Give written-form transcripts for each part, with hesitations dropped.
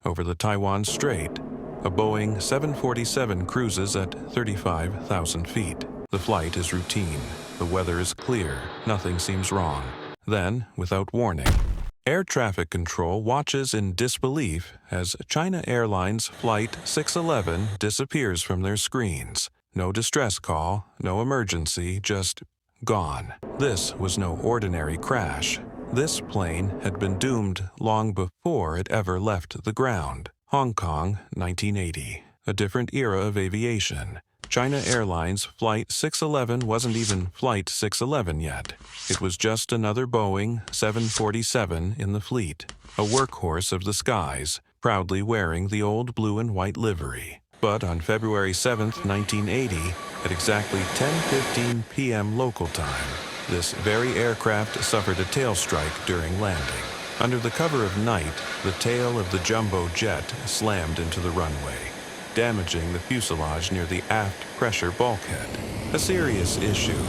Over the Taiwan Strait, a Boeing 747 cruises at 35,000 feet. The flight is routine. The weather is clear. Nothing seems wrong. Then, without warning, air traffic control watches in disbelief as China Airlines Flight 611 disappears from their screens. No distress call, no emergency, just gone. This was no ordinary crash. This plane had been doomed long before it ever left the ground. Hong Kong, 1980. A different era of aviation. China Airlines Flight 611 wasn't even Flight 611 yet. It was just another Boeing 747 in the fleet, a workhorse of the skies, proudly wearing the old blue and white livery. But on February 7, 1980, at exactly 10:15 p.m. local time, this very aircraft suffered a tailstrike during landing. Under the cover of night, the tail of the jumbo jet slammed into the runway, damaging the fuselage near the aft pressure bulkhead. A serious issue,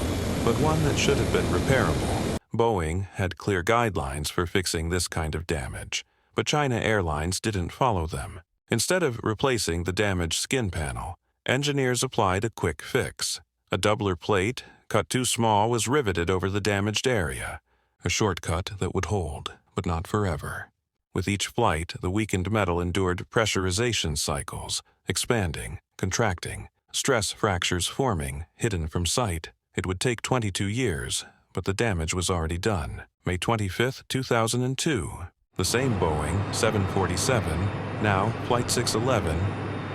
but one that should have been repairable. Boeing had clear guidelines for fixing this kind of damage, but China Airlines didn't follow them. Instead of replacing the damaged skin panel, engineers applied a quick fix. A doubler plate, cut too small, was riveted over the damaged area, a shortcut that would hold, but not forever. With each flight, the weakened metal endured pressurization cycles, expanding, contracting, stress fractures forming, hidden from sight. It would take 22 years, but the damage was already done. May 25, 2002, the same Boeing 747, now Flight 611,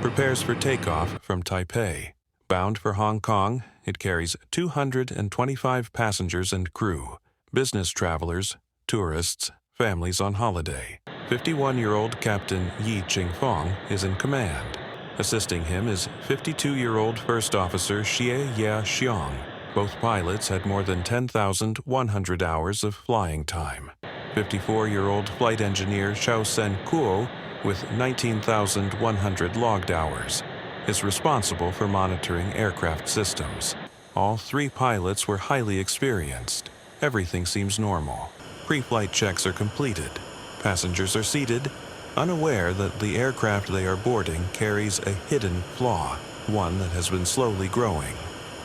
prepares for takeoff from Taipei. Bound for Hong Kong, it carries 225 passengers and crew, business travelers, tourists, families on holiday. 51-year-old Captain Yi Ching-fong is in command. Assisting him is 52-year-old First Officer Xie Ye Xiong. Both pilots had more than 10,100 hours of flying time. 54-year-old Flight Engineer Xiao Sen Kuo, with 19,100 logged hours, is responsible for monitoring aircraft systems. All three pilots were highly experienced. Everything seems normal. Pre-flight checks are completed. Passengers are seated, unaware that the aircraft they are boarding carries a hidden flaw, one that has been slowly growing,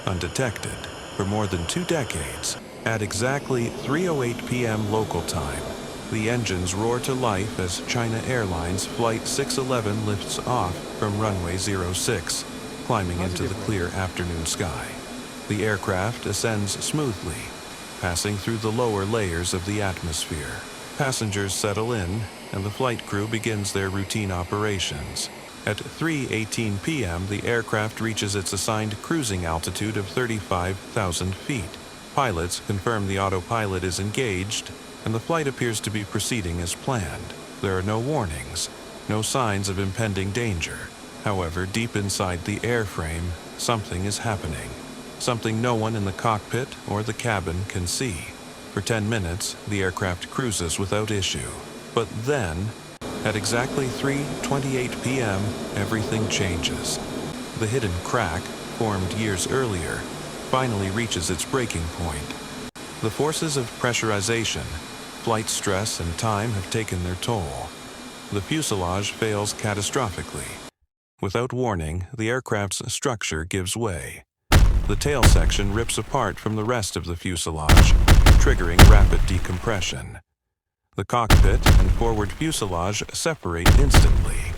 undetected, for more than 2 decades. At exactly 3:08 p.m. local time, the engines roar to life as China Airlines Flight 611 lifts off from runway 06, climbing into the clear afternoon sky. The aircraft ascends smoothly, passing through the lower layers of the atmosphere. Passengers settle in, and the flight crew begins their routine operations. At 3:18 p.m., the aircraft reaches its assigned cruising altitude of 35,000 feet. Pilots confirm the autopilot is engaged, and the flight appears to be proceeding as planned. There are no warnings, no signs of impending danger. However, deep inside the airframe, something is happening. Something no one in the cockpit or the cabin can see. For 10 minutes, the aircraft cruises without issue. But then, at exactly 3:28 p.m., everything changes. The hidden crack, formed years earlier, finally reaches its breaking point. The forces of pressurization, flight stress, and time have taken their toll. The fuselage fails catastrophically. Without warning, the aircraft's structure gives way. The tail section rips apart from the rest of the fuselage, triggering rapid decompression. The cockpit and forward fuselage separate instantly,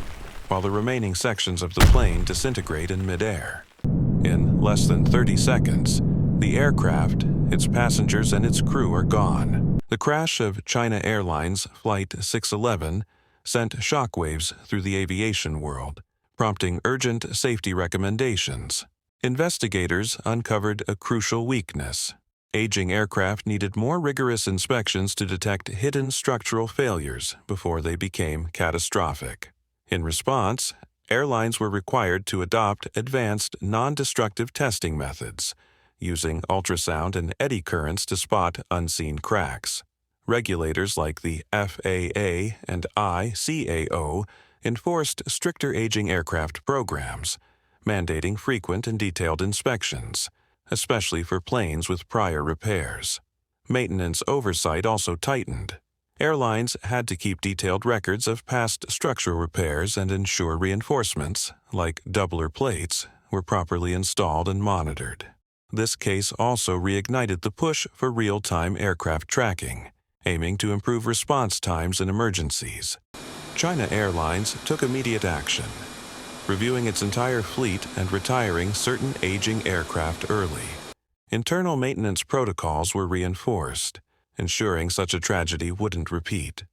while the remaining sections of the plane disintegrate in midair. In less than 30 seconds, the aircraft, its passengers, and its crew are gone. The crash of China Airlines Flight 611 sent shockwaves through the aviation world, prompting urgent safety recommendations. Investigators uncovered a crucial weakness. Aging aircraft needed more rigorous inspections to detect hidden structural failures before they became catastrophic. In response, airlines were required to adopt advanced non-destructive testing methods, using ultrasound and eddy currents to spot unseen cracks. Regulators like the FAA and ICAO enforced stricter aging aircraft programs, mandating frequent and detailed inspections, especially for planes with prior repairs. Maintenance oversight also tightened. Airlines had to keep detailed records of past structural repairs and ensure reinforcements, like doubler plates, were properly installed and monitored. This case also reignited the push for real-time aircraft tracking, aiming to improve response times in emergencies. China Airlines took immediate action, reviewing its entire fleet and retiring certain aging aircraft early. Internal maintenance protocols were reinforced, ensuring such a tragedy wouldn't repeat.